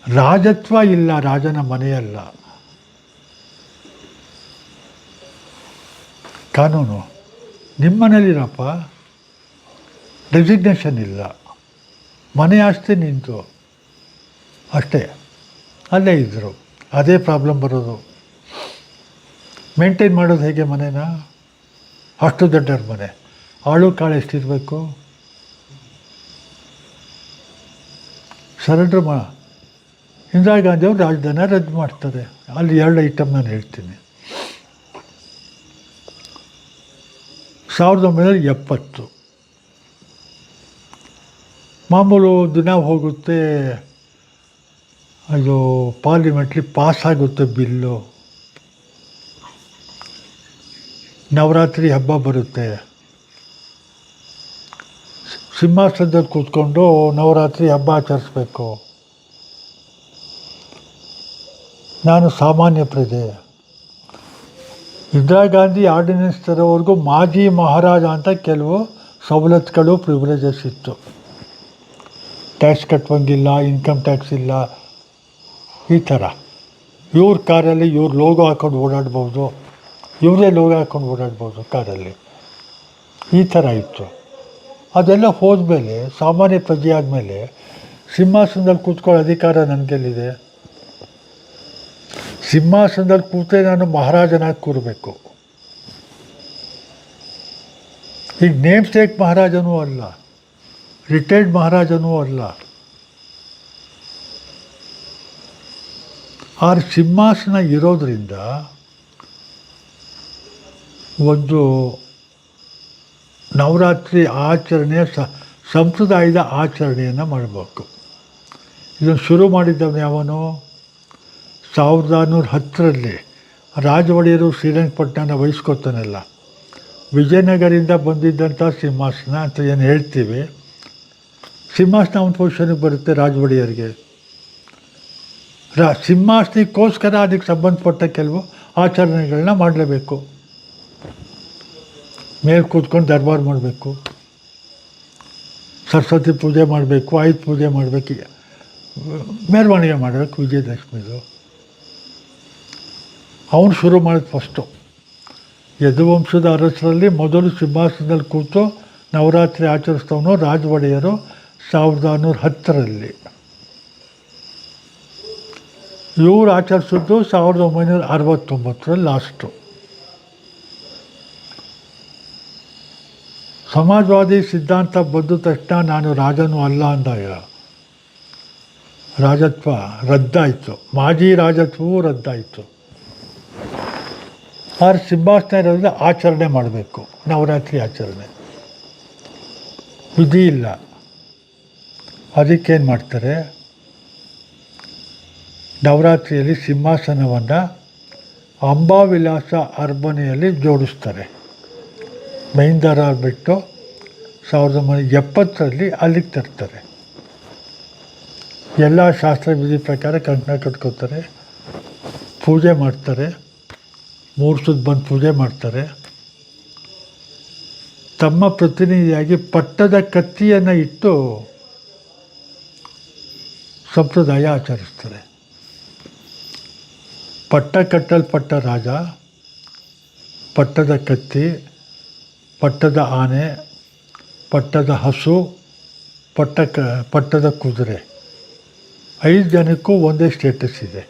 ರಾಜತ್ವ ಇಲ್ಲ, ರಾಜನ ಮನೆಯಲ್ಲ. ಕಾನೂನು ನಿಮ್ಮ ಮನೇಲಿರಪ್ಪ, ಡೆಸಿಗ್ನೇಷನ್ ಇಲ್ಲ, ಮನೆ ಆಸ್ತಿ ನಿಂತು ಅಷ್ಟೇ, ಅಲ್ಲೇ ಇದ್ದರು. ಅದೇ ಪ್ರಾಬ್ಲಮ್ ಬರೋದು. ಮೇಂಟೈನ್ ಮಾಡೋದು ಹೇಗೆ ಮನೇನ? ಅಷ್ಟು ದೊಡ್ಡವ್ರ ಮನೆ, ಆಳು ಕಾಳು ಎಷ್ಟಿರಬೇಕು? ಸರೆಂಡ್ರ್ ಇಂದಿರಾ ಗಾಂಧಿ ಅವರು ರಾಜಧಾನಿ ರದ್ದು ಮಾಡ್ತಾರೆ. ಅಲ್ಲಿ 2 ಐಟಮ್ ನಾನು ಹೇಳ್ತೀನಿ. 1970 ಮಾಮೂಲು ದಿನ ಹೋಗುತ್ತೆ, ಅದು ಪಾರ್ಲಿಮೆಂಟ್ಲಿ ಪಾಸ್ ಆಗುತ್ತೆ ಬಿಲ್ಲು. ನವರಾತ್ರಿ ಹಬ್ಬ ಬರುತ್ತೆ, ಸಿಂಹಾಸನದಲ್ಲಿ ಕೂತ್ಕೊಂಡು ನವರಾತ್ರಿ ಹಬ್ಬ ಆಚರಿಸ್ಬೇಕು. ನಾನು ಸಾಮಾನ್ಯ ಪ್ರಜೆ. ಇಂದಿರಾ ಗಾಂಧಿ ಆರ್ಡಿನೆನ್ಸ್ ತರೋವರೆಗೂ ಮಾಜಿ ಮಹಾರಾಜ ಅಂತ ಕೆಲವು ಸವಲತ್ತುಗಳು, ಪ್ರಿವಿಲೇಜಸ್ ಇತ್ತು. ಟ್ಯಾಕ್ಸ್ ಕಟ್ಟುವಂಗಿಲ್ಲ, ಇನ್ಕಮ್ ಟ್ಯಾಕ್ಸ್ ಇಲ್ಲ, ಈ ಥರ. ಇವ್ರ ಕಾರಲ್ಲಿ ಇವ್ರ ಲೋಗೋ ಹಾಕ್ಕೊಂಡು ಓಡಾಡ್ಬೋದು, ಇವರೇ ಲೋಗೋ ಹಾಕ್ಕೊಂಡು ಓಡಾಡ್ಬೋದು ಕಾರಲ್ಲಿ, ಈ ಥರ ಇತ್ತು. ಅದೆಲ್ಲ ಹೋದ್ಮೇಲೆ, ಸಾಮಾನ್ಯ ಪ್ರಜೆ ಆದಮೇಲೆ ಸಿಂಹಾಸನದಲ್ಲಿ ಕೂತ್ಕೊಳ್ಳೋ ಅಧಿಕಾರ ನನಗೆಲ್ಲಿದೆ? ಸಿಂಹಾಸನದಲ್ಲಿ ಕೂತೇ ನಾನು ಮಹಾರಾಜನಾಗಿ ಕೂರಬೇಕು. ಈಗ ನೇಮ್ ಸೇಕ್ ಮಹಾರಾಜನೂ ಅಲ್ಲ, ರಿಟೈರ್ಡ್ ಮಹಾರಾಜನೂ ಅಲ್ಲ. ಆ ಸಿಂಹಾಸನ ಇರೋದರಿಂದ ಒಂದು ನವರಾತ್ರಿ ಆಚರಣೆಯ ಸಂಪ್ರದಾಯದ ಆಚರಣೆಯನ್ನು ಮಾಡಬೇಕು. ಇದನ್ನು ಶುರು ಮಾಡಿದ್ದವನು ಯಾವನು? 1910ರಲ್ಲಿ ರಾಜ ಒಡೆಯರು ಶ್ರೀರಂಗಪಟ್ಟಣನ ವಹಿಸ್ಕೊತಾನಲ್ಲ, ವಿಜಯನಗರಿಂದ ಬಂದಿದ್ದಂಥ ಸಿಂಹಾಸನ ಅಂತ ಏನು ಹೇಳ್ತೀವಿ. ಸಿಂಹಾಸನ ಅವನ ಪೊಸಿಷನಿಗೆ ಬರುತ್ತೆ ರಾಜ ಒಡೆಯರಿಗೆ. ಸಿಂಹಾಸನಕ್ಕೋಸ್ಕರ ಅದಕ್ಕೆ ಸಂಬಂಧಪಟ್ಟ ಕೆಲವು ಆಚರಣೆಗಳನ್ನ ಮಾಡಲೇಬೇಕು. ಮೇಲೆ ಕೂತ್ಕೊಂಡು ದರ್ಬಾರ್ ಮಾಡಬೇಕು, ಸರಸ್ವತಿ ಪೂಜೆ ಮಾಡಬೇಕು, ಆಯುಧ ಪೂಜೆ ಮಾಡಬೇಕು, ಮೆರವಣಿಗೆ ಮಾಡಬೇಕು. ವಿಜಯದಶಮಿದು ಅವನು ಶುರು ಮಾಡಿದ ಫಸ್ಟು. ಯದುವಂಶದ ಅರಸರಲ್ಲಿ ಮೊದಲು ಸಿಂಹಾಸನದಲ್ಲಿ ಕೂತು ನವರಾತ್ರಿ ಆಚರಿಸ್ತವನು ರಾಜ ಒಡೆಯರು 1910ರಲ್ಲಿ. ಇವರು ಆಚರಿಸಿದ್ದು 1969ರಲ್ಲಿ ಲಾಸ್ಟು. ಸಮಾಜವಾದಿ ಸಿದ್ಧಾಂತ ಬಂದ ತಕ್ಷಣ ನಾನು ರಾಜನೂ ಅಲ್ಲ ಅಂದಾಗ ರಾಜತ್ವ ರದ್ದಾಯಿತು, ಮಾಜಿ ರಾಜತ್ವವೂ ರದ್ದಾಯಿತು. ಆದ್ರೆ ಸಿಂಹಾಸನ ಇರೋದ್ರಿಂದ ಆಚರಣೆ ಮಾಡಬೇಕು, ನವರಾತ್ರಿ ಆಚರಣೆ. ವಿಧಿ ಇಲ್ಲ. ಅದಕ್ಕೇನು ಮಾಡ್ತಾರೆ, ನವರಾತ್ರಿಯಲ್ಲಿ ಸಿಂಹಾಸನವನ್ನು ಅಂಬಾವಿಲಾಸ ಅರಮನೆಯಲ್ಲಿ ಜೋಡಿಸ್ತಾರೆ. ಮೈನ್ ದಾರ ಬಿಟ್ಟು 1970ರಲ್ಲಿ ಅಲ್ಲಿಗೆ ತರ್ತಾರೆ. ಎಲ್ಲ ಶಾಸ್ತ್ರ ವಿಧಿ ಪ್ರಕಾರ ಕಂಕಣ ಕಟ್ಕೋತಾರೆ, ಪೂಜೆ ಮಾಡ್ತಾರೆ, 3 ಸುತ್ತು ಬಂದು ಪೂಜೆ ಮಾಡ್ತಾರೆ. ತಮ್ಮ ಪ್ರತಿನಿಧಿಯಾಗಿ ಪಟ್ಟದ ಕತ್ತಿಯನ್ನು ಇಟ್ಟು ಸಂಪ್ರದಾಯ ಆಚರಿಸ್ತಾರೆ. ಪಟ್ಟ ಕಟ್ಟಲ್ಪಟ್ಟ ರಾಜ, ಪಟ್ಟದ ಕತ್ತಿ, ಪಟ್ಟದ ಆನೆ, ಪಟ್ಟದ ಹಸು, ಪಟ್ಟದ ಕುದುರೆ, 5 ಜನಕ್ಕೂ ಒಂದೇ ಸ್ಟೇಟಸ್ ಇದೆ.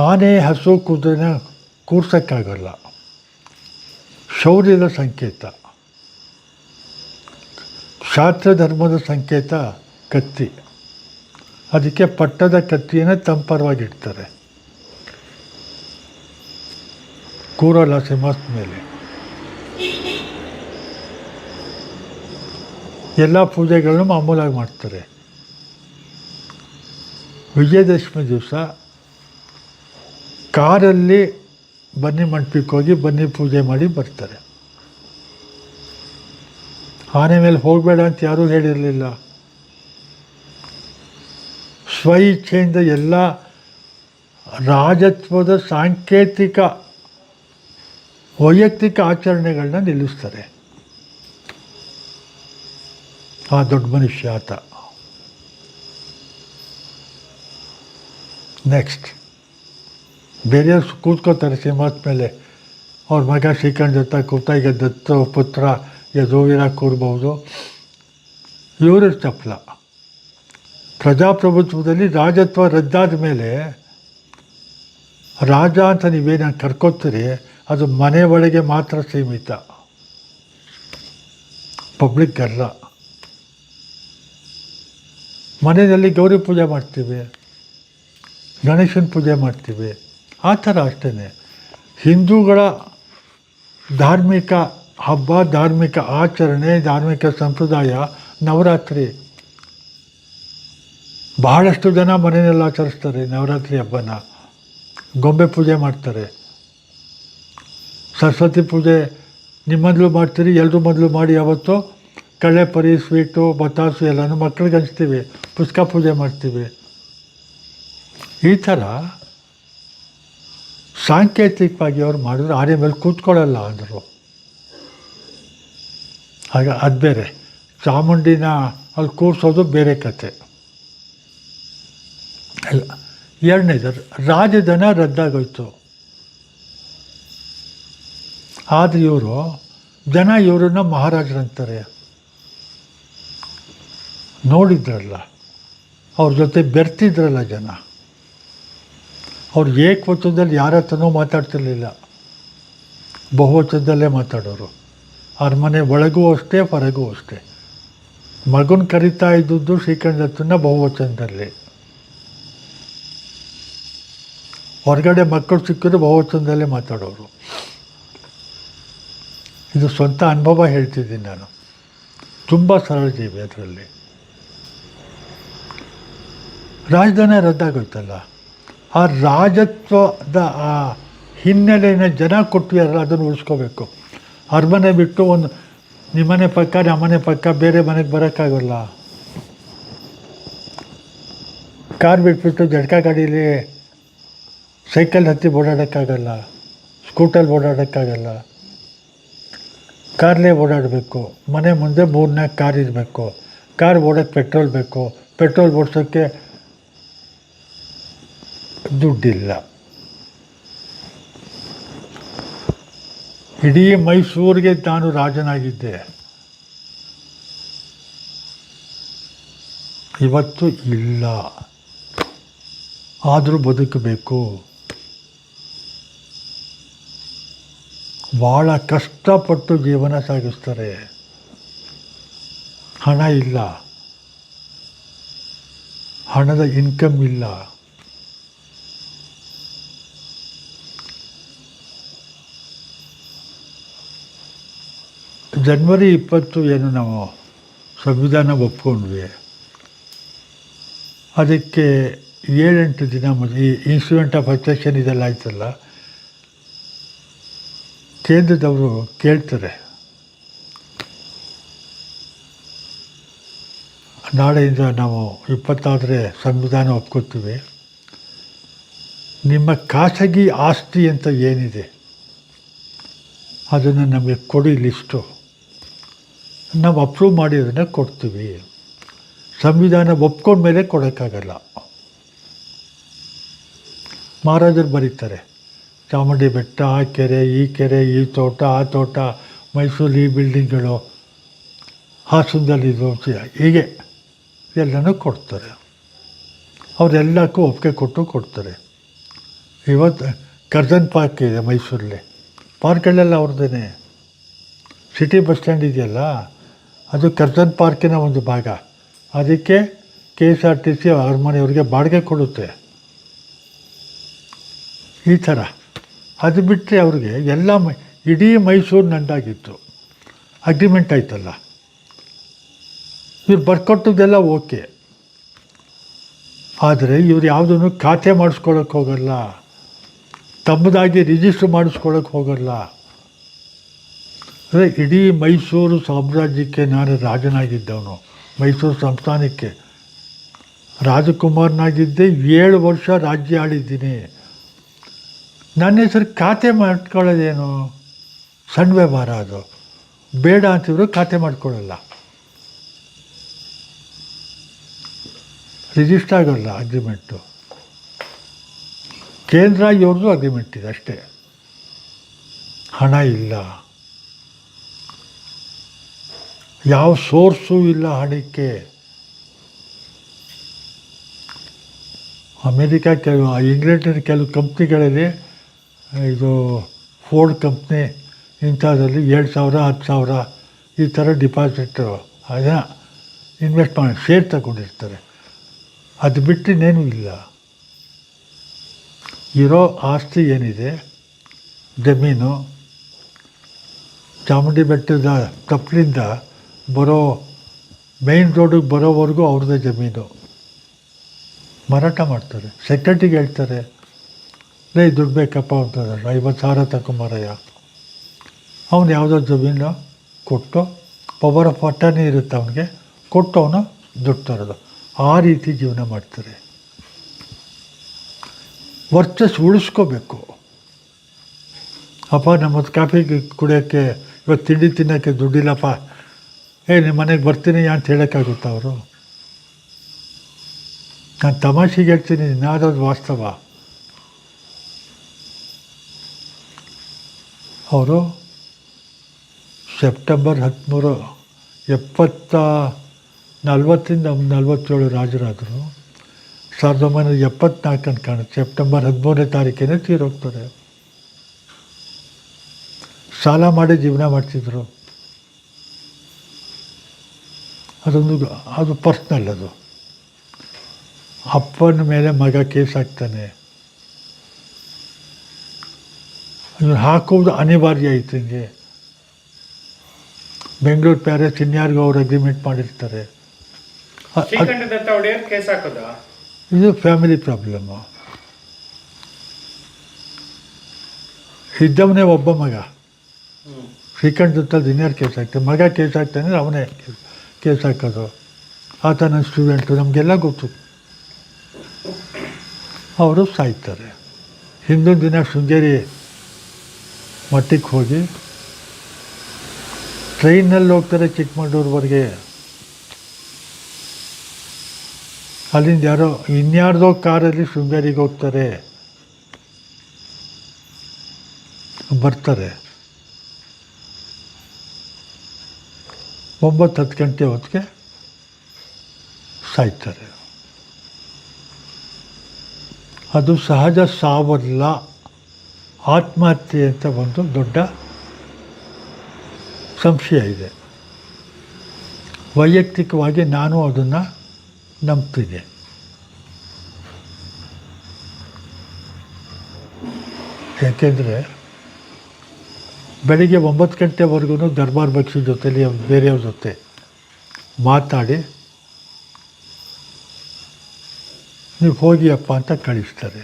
ಆನೆ, ಹಸು, ಕುದುರೆನ ಕೂರ್ಸೋಕ್ಕಾಗಲ್ಲ, ಶೌರ್ಯದ ಸಂಕೇತ. ಶಾಸ್ತ್ರ ಧರ್ಮದ ಸಂಕೇತ ಕತ್ತಿ. ಅದಕ್ಕೆ ಪಟ್ಟದ ಕತ್ತಿಯನ್ನು ತಂಪರವಾಗಿಡ್ತಾರೆ. ಕೂರಲ್ಲ ಸಿಂಹಾಸನದ ಮೇಲೆ. ಎಲ್ಲ ಪೂಜೆಗಳನ್ನು ಮಾಮೂಲಾಗಿ ಮಾಡ್ತಾರೆ. ವಿಜಯದಶಮಿ ದಿವಸ ಕಾರಲ್ಲಿ ಬನ್ನಿ ಮಂಟಪಕ್ಕೆ ಹೋಗಿ ಬನ್ನಿ ಪೂಜೆ ಮಾಡಿ ಬರ್ತಾರೆ. ಆನೆ ಮೇಲೆ ಹೋಗಬೇಡ ಅಂತ ಯಾರೂ ಹೇಳಿರಲಿಲ್ಲ. ಸ್ವ ಇಚ್ಛೆಯಿಂದ ಎಲ್ಲ ರಾಜತ್ವದ ಸಾಂಕೇತಿಕ ವೈಯಕ್ತಿಕ ಆಚರಣೆಗಳನ್ನ ನಿಲ್ಲಿಸ್ತಾರೆ. ಆ ದೊಡ್ಡ ಮನುಷ್ಯ ಆತ. ನೆಕ್ಸ್ಟ್ ಬೇರೆಯವ್ರು ಕೂತ್ಕೋತಾರೆ ಸಿಂಹಾಸದ ಮೇಲೆ, ಅವ್ರ ಮಗ ಶ್ರೀಕಂಠ ದತ್ತ ಕೂತ, ಈಗ ದತ್ತ ಪುತ್ರ ಯದುವೀರ ಕೂರ್ಬೋದು. ಇವರು ಚಪ್ಪಲ. ಪ್ರಜಾಪ್ರಭುತ್ವದಲ್ಲಿ ರಾಜತ್ವ ರದ್ದಾದ ಮೇಲೆ ರಾಜ ಅಂತ ನೀವೇನು ಕರ್ಕೋತೀರಿ ಅದು ಮನೆ ಒಳಗೆ ಮಾತ್ರ ಸೀಮಿತ, ಪಬ್ಲಿಕ್ ಅಲ್ಲ. ಮನೆಯಲ್ಲಿ ಗೌರಿ ಪೂಜೆ ಮಾಡ್ತೀವಿ, ಗಣೇಶನ ಪೂಜೆ ಮಾಡ್ತೀವಿ, ಆ ಥರ ಅಷ್ಟೇ. ಹಿಂದೂಗಳ ಧಾರ್ಮಿಕ ಹಬ್ಬ, ಧಾರ್ಮಿಕ ಆಚರಣೆ, ಧಾರ್ಮಿಕ ಸಂಪ್ರದಾಯ ನವರಾತ್ರಿ. ಬಹಳಷ್ಟು ಜನ ಮನೆಯಲ್ಲಿ ಆಚರಿಸ್ತಾರೆ ನವರಾತ್ರಿ ಹಬ್ಬನ. ಗೊಂಬೆ ಪೂಜೆ ಮಾಡ್ತಾರೆ, ಸರಸ್ವತಿ ಪೂಜೆ ನಿಮ್ಮಂದಲೂ ಮಾಡ್ತೀರಿ, ಎಲ್ಲರೂ ಮೊದಲು ಮಾಡಿ ಅವತ್ತು ಕಳ್ಳೆ ಪರಿ, ಸ್ವೀಟು, ಬತಾಸು ಎಲ್ಲನೂ ಮಕ್ಕಳಿಗೆ ಹಂಚ್ತೀವಿ, ಪುಸ್ತಕ ಪೂಜೆ ಮಾಡ್ತೀವಿ. ಈ ಥರ ಸಾಂಕೇತಿಕವಾಗಿ ಅವ್ರು ಮಾಡಿದ್ರು. ಆನೆ ಮೇಲೆ ಕೂತ್ಕೊಳ್ಳಲ್ಲ ಅಂದರು. ಆಗ ಅದು ಬೇರೆ, ಚಾಮುಂಡಿನ ಅಲ್ಲಿ ಕೂರಿಸೋದು ಬೇರೆ ಕತೆ. ಅಲ್ಲ, ಎರಡನೇದು ರಾಜಧನ ರದ್ದಾಗೋಯ್ತು. ಆದರೆ ಜನ ಇವರನ್ನ ಮಹಾರಾಜರಂತಾರೆ. ನೋಡಿದ್ರಲ್ಲ, ಅವ್ರ ಜೊತೆ ಬೆರ್ತಿದ್ರಲ್ಲ ಜನ. ಅವ್ರು ಏಕವಚನದಲ್ಲಿ ಯಾರ ಹತ್ರನೂ ಮಾತಾಡ್ತಿರ್ಲಿಲ್ಲ, ಬಹುವಚನದಲ್ಲೇ ಮಾತಾಡೋರು. ಅರಮನೆ ಒಳಗೂ ಅಷ್ಟೇ, ಹೊರಗೂ ಅಷ್ಟೇ. ಮಗನ ಕರಿತಾ ಇದ್ದದ್ದು ಶ್ರೀಕಂಠ ದತ್ತನ ಬಹುವಚನದಲ್ಲಿ. ಹೊರಗಡೆ ಮಕ್ಕಳು ಸಿಕ್ಕಿದ್ರು ಬಹುವಚನದಲ್ಲೇ ಮಾತಾಡೋರು. ಇದು ಸ್ವಂತ ಅನುಭವ ಹೇಳ್ತಿದ್ದೀನಿ ನಾನು. ತುಂಬ ಸರಳ ಜೀವಿ ಅದರಲ್ಲಿ. ರಾಜಧಾನಿ ರದ್ದಾಗೋಯ್ತಲ್ಲ, ಆ ರಾಜತ್ವದ ಆ ಹಿನ್ನೆಲೆನ ಜನ ಕೊಟ್ಟಿರಲ್ಲ, ಅದನ್ನು ಉಳಿಸ್ಕೋಬೇಕು. ಅರಮನೆ ಬಿಟ್ಟು ಒಂದು ನಿಮ್ಮನೆ ಪಕ್ಕ ನಮ್ಮನೆ ಪಕ್ಕ ಬೇರೆ ಮನೆಗೆ ಬರೋಕ್ಕಾಗಲ್ಲ. ಕಾರ್ ಬಿಟ್ಬಿಟ್ಟು ಜಡ್ಕ ಗಾಡೀಲಿ ಸೈಕಲ್ ಹತ್ತಿ ಓಡಾಡೋಕ್ಕಾಗಲ್ಲ, ಸ್ಕೂಟಲ್ಲಿ ಓಡಾಡೋಕ್ಕಾಗಲ್ಲ. ಕಾರ್ಲೇ ಓಡಾಡಬೇಕು. ಮನೆ ಮುಂದೆ 3-4 ಕಾರ್ ಇರಬೇಕು. ಕಾರ್ ಓಡೋಕ್ಕೆ ಪೆಟ್ರೋಲ್ ಬೇಕು, ಪೆಟ್ರೋಲ್ ಓಡಿಸೋಕ್ಕೆ ದುಡ್ಡಿಲ್ಲ. ಇಡೀ ಮೈಸೂರಿಗೆ ನಾನು ರಾಜನಾಗಿದ್ದೆ. ಇವತ್ತು ಇಲ್ಲ, ಆದರೂ ಬದುಕಬೇಕು. ಭಾಳ ಕಷ್ಟಪಟ್ಟು ಜೀವನ ಸಾಗಿಸ್ತಾರೆ. ಹಣ ಇಲ್ಲ, ಹಣದ ಇನ್ಕಮ್ ಇಲ್ಲ. ಜನವರಿ 20 ಏನು ನಾವು ಸಂವಿಧಾನ ಒಪ್ಕೊಂಡ್ವಿ, ಅದಕ್ಕೆ 7-8 ದಿನ ಮೊದಲು ಈ ಇನ್ಸ್ಟಿಟ್ಯೂಟ್ ಆಫ್ ಅಸೆಷನ್ ಇದೆಲ್ಲ ಆಯ್ತಲ್ಲ, ಕೇಂದ್ರದವರು ಕೇಳ್ತಾರೆ, ನಾಳೆಯಿಂದ ನಾವು 20 ಸಂವಿಧಾನ ಒಪ್ಕೋತೀವಿ, ನಿಮ್ಮ ಖಾಸಗಿ ಆಸ್ತಿ ಅಂತ ಏನಿದೆ ಅದನ್ನು ನಮಗೆ ಕೊಡಿ ಲಿಸ್ಟು, ನಾವು ಅಪ್ರೂವ್ ಮಾಡಿ ಅದನ್ನು ಕೊಡ್ತೀವಿ. ಸಂವಿಧಾನ ಒಪ್ಕೊಂಡ್ಮೇಲೆ ಕೊಡೋಕ್ಕಾಗಲ್ಲ. ಮಹಾರಾಜರು ಬರೀತಾರೆ, ಚಾಮುಂಡಿ ಬೆಟ್ಟ, ಆ ಕೆರೆ, ಈ ಕೆರೆ, ಈ ತೋಟ, ಆ ತೋಟ, ಮೈಸೂರು ಈ ಬಿಲ್ಡಿಂಗ್ಗಳು, ಹಾಸನದಲ್ಲಿದ್ದು, ಹೀಗೆ ಎಲ್ಲನೂ ಕೊಡ್ತಾರೆ. ಅವರೆಲ್ಲಕ್ಕೂ ಒಪ್ಪಿಗೆ ಕೊಡ್ತಾರೆ. ಇವತ್ತು ಕರ್ಜನ್ ಪಾರ್ಕ್ ಇದೆ ಮೈಸೂರಲ್ಲಿ, ಪಾರ್ಕ್ಗಳೆಲ್ಲ ಅವ್ರದ್ದೇ. ಸಿಟಿ ಬಸ್ ಸ್ಟ್ಯಾಂಡ್ ಇದೆಯಲ್ಲ, ಅದು ಕರ್ಜನ್ ಪಾರ್ಕಿನ ಒಂದು ಭಾಗ. ಅದಕ್ಕೆ KSRTC ಅರಮನೆಯವ್ರಿಗೆ ಬಾಡಿಗೆ ಕೊಡುತ್ತೆ. ಈ ಥರ. ಅದು ಬಿಟ್ಟರೆ ಅವ್ರಿಗೆ ಎಲ್ಲ ಇಡೀ ಮೈಸೂರು ನಂದಾಗಿತ್ತು. ಅಗ್ರಿಮೆಂಟ್ ಆಯ್ತಲ್ಲ, ಇವ್ರು ಬರ್ಕೊಟ್ಟದ್ದೆಲ್ಲ ಓಕೆ. ಆದರೆ ಇವ್ರು ಯಾವುದನ್ನು ಖಾತೆ ಮಾಡಿಸ್ಕೊಳ್ಳೋಕೆ ಹೋಗಲ್ಲ, ತಮ್ಮದಾಗಿ ರಿಜಿಸ್ಟ್ರ್ ಮಾಡಿಸ್ಕೊಳ್ಳೋಕೆ ಹೋಗಲ್ಲ. ಅಂದರೆ ಇಡೀ ಮೈಸೂರು ಸಾಮ್ರಾಜ್ಯಕ್ಕೆ ನಾನು ರಾಜನಾಗಿದ್ದವನು. ಮೈಸೂರು ಸಂಸ್ಥಾನಕ್ಕೆ ರಾಜಕುಮಾರನಾಗಿದ್ದೆ. 7 ವರ್ಷ ರಾಜ್ಯ ಆಳಿದ್ದೀನಿ. ನನ್ನ ಹೆಸರು ಖಾತೆ ಮಾಡ್ಕೊಳ್ಳೋದೇನು ಸಣ್ಣ ವ್ಯವಹಾರ. ಅದು ಬೇಡ ಅಂತಿದ್ರು ಖಾತೆ ಮಾಡ್ಕೊಳ್ಳಲ್ಲ, ರಿಜಿಸ್ಟರ್ ಆಗೋಲ್ಲ ಅಗ್ರಿಮೆಂಟು. ಕೇಂದ್ರ ಇವ್ರದ್ದು ಅಗ್ರಿಮೆಂಟ್ ಇದೆ ಅಷ್ಟೇ. ಹಣ ಇಲ್ಲ, ಯಾವ ಸೋರ್ಸು ಇಲ್ಲ ಹಣಕ್ಕೆ. ಅಮೇರಿಕಾ ಇಂಗ್ಲೆಂಡಿನ ಕೆಲವು ಕಂಪ್ನಿಗಳಲ್ಲಿ ಇದು ಫೋರ್ಡ್ ಕಂಪ್ನಿ ಇಂಥದ್ರಲ್ಲಿ 7,000 10,000 ಈ ಥರ ಡಿಪಾಸಿಟ್ ಅದನ್ನು ಇನ್ವೆಸ್ಟ್ ಮಾಡಿ ಶೇರ್ ತಗೊಂಡಿರ್ತಾರೆ. ಅದು ಬಿಟ್ಟು ಇನ್ನೇನೂ ಇಲ್ಲ. ಇರೋ ಆಸ್ತಿ ಏನಿದೆ, ಜಮೀನು, ಚಾಮುಂಡಿ ಬೆಟ್ಟದ ತಪ್ಪಲಿಂದ ಬರೋ ಮೇಯ್ನ್ ರೋಡಿಗೆ ಬರೋವರೆಗೂ ಅವ್ರದ್ದೇ ಜಮೀನು. ಮಾರಾಟ ಮಾಡ್ತಾರೆ, ಸೆಕ್ರೆಟರಿಗೆ ಹೇಳ್ತಾರೆ, ಲೇ ದುಡ್ಡು ಬೇಕಪ್ಪ ಅಂತಂದ್ರೆ 50,000 ತಗೊಂಬರಯ್ಯ. ಅವನು ಯಾವುದೋ ಜಮೀನು ಕೊಟ್ಟು ಪವರ್ ಆಫ್ ಅಟರ್ನಿ ಇರುತ್ತೆ ಅವನಿಗೆ, ಕೊಟ್ಟು ಅವನು ದುಡ್ಡು ತರೋದು. ಆ ರೀತಿ ಜೀವನ ಮಾಡ್ತಾರೆ. ವರ್ಚಸ್ ಉಳಿಸ್ಕೋಬೇಕು. ಅಪ್ಪ ನಮ್ಮದು ಕಾಫಿ ಕುಡಿಯೋಕ್ಕೆ ಇವತ್ತು ತಿಂಡಿ ತಿನ್ನೋಕ್ಕೆ ದುಡ್ಡಿಲ್ಲಪ್ಪ, ನಿಮ್ಮ ಮನೆಗೆ ಬರ್ತೀನಿ ಅಂತ ಹೇಳೋಕ್ಕಾಗುತ್ತಾ ಅವರು? ನಾನು ತಮಾಷೆಗೆ ಹೇಳ್ತೀನಿ, ನಾದೋದು ವಾಸ್ತವ. ಅವರು ಸೆಪ್ಟೆಂಬರ್ 13 47 ರಾಜರಾದರು. 1974 ಅಂತ ಕಾಣುತ್ತೆ, ಸೆಪ್ಟೆಂಬರ್ 13ನೇ ತಾರೀಕಿನೇ ತೀರೋಗ್ತಾರೆ. ಸಾಲ ಮಾಡಿ ಜೀವನ ಮಾಡ್ತಿದ್ರು. ಅದು ಪರ್ಸ್ನಲ್. ಅದು ಅಪ್ಪನ ಮೇಲೆ ಮಗ ಕೇಸ್ ಹಾಕ್ತಾನೆ. ಅದನ್ನು ಹಾಕೋದು ಅನಿವಾರ್ಯ ಆಯಿತು. ಹಿಂಗೆ ಬೆಂಗಳೂರು ಪ್ಯಾಲೇಸ್ ಇನ್ಯಾರಿಗೂ ಅವ್ರು ಅಗ್ರಿಮೆಂಟ್ ಮಾಡಿರ್ತಾರೆ. ಇದು ಫ್ಯಾಮಿಲಿ ಪ್ರಾಬ್ಲಮ್ಮು. ಇದ್ದವನೇ ಒಬ್ಬ ಮಗ, ಶ್ರೀಕಂಠ ದತ್ತಲ್ಲಿ ಇನ್ಯಾರು ಕೇಸ್ ಹಾಕ್ತಾರೆ? ಮಗ ಕೇಸ್ ಹಾಕ್ತಾನೆ, ಅವನೇ ಕೇಸ್ ಹಾಕೋದು. ಆತ ನನ್ನ ಸ್ಟೂಡೆಂಟು, ನಮಗೆಲ್ಲ ಗೊತ್ತು. ಅವರು ಸಾಯ್ತಾರೆ. ಹಿಂದೊಂದು ದಿನ ಶೃಂಗೇರಿ ಮಠಕ್ಕೆ ಹೋಗಿ ಟ್ರೈನಲ್ಲಿ ಹೋಗ್ತಾರೆ ಚಿಕ್ಕಮಗಳೂರುವರೆಗೆ. ಅಲ್ಲಿಂದ ಇನ್ಯಾರ್ದೋ ಕಾರಲ್ಲಿ ಶೃಂಗೇರಿಗೆ ಹೋಗ್ತಾರೆ, ಬರ್ತಾರೆ. 9-10 ಗಂಟೆ ಹೊತ್ತಿಗೆ ಸಾಯ್ತಾರೆ. ಅದು ಸಹಜ ಸಾವಲ್ಲ, ಆತ್ಮಹತ್ಯೆ ಅಂತ ಒಂದು ದೊಡ್ಡ ಸಂಶಯ ಇದೆ. ವೈಯಕ್ತಿಕವಾಗಿ ನಾನು ಅದನ್ನು ನಂಬ್ತೀನಿ. ಯಾಕೆಂದರೆ ಬೆಳಿಗ್ಗೆ 9 ಗಂಟೆವರೆಗೂ ದರ್ಬಾರ್ ಬಕ್ಷಿ ಜೊತೆಲಿ ಬೇರೆಯವ್ರ ಜೊತೆ ಮಾತಾಡಿ ನೀವು ಹೋಗಿಯಪ್ಪ ಅಂತ ಕಳಿಸ್ತಾರೆ.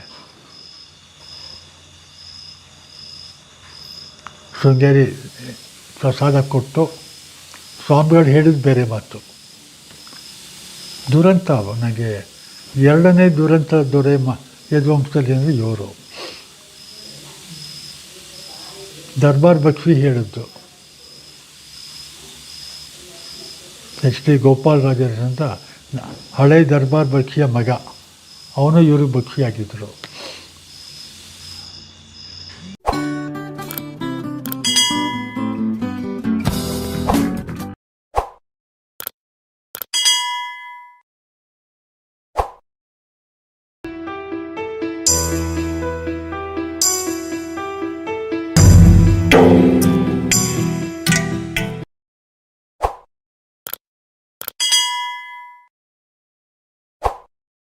ಶೃಂಗೇರಿ ಪ್ರಸಾದ ಕೊಟ್ಟು ಸ್ವಾಮಿಗಳು ಹೇಳಿದ ಬೇರೆ ಮಾತು. ದುರಂತ ನನಗೆ 2ನೇ ದುರಂತ ದೊರೆ ಯದುವಂಶದಲ್ಲಿ ಅಂದರೆ ಇವರು ದರ್ಬಾರ್ ಬಕ್ಷಿ ಹೇಳಿದ್ದು. HD ಗೋಪಾಲರಾಜರು ಅಂತ ಹಳೆ ದರ್ಬಾರ್ ಬಕ್ಷಿಯ ಮಗ, ಅವನು ಇವರು ಬಕ್ಷಿಯಾಗಿದ್ದರು.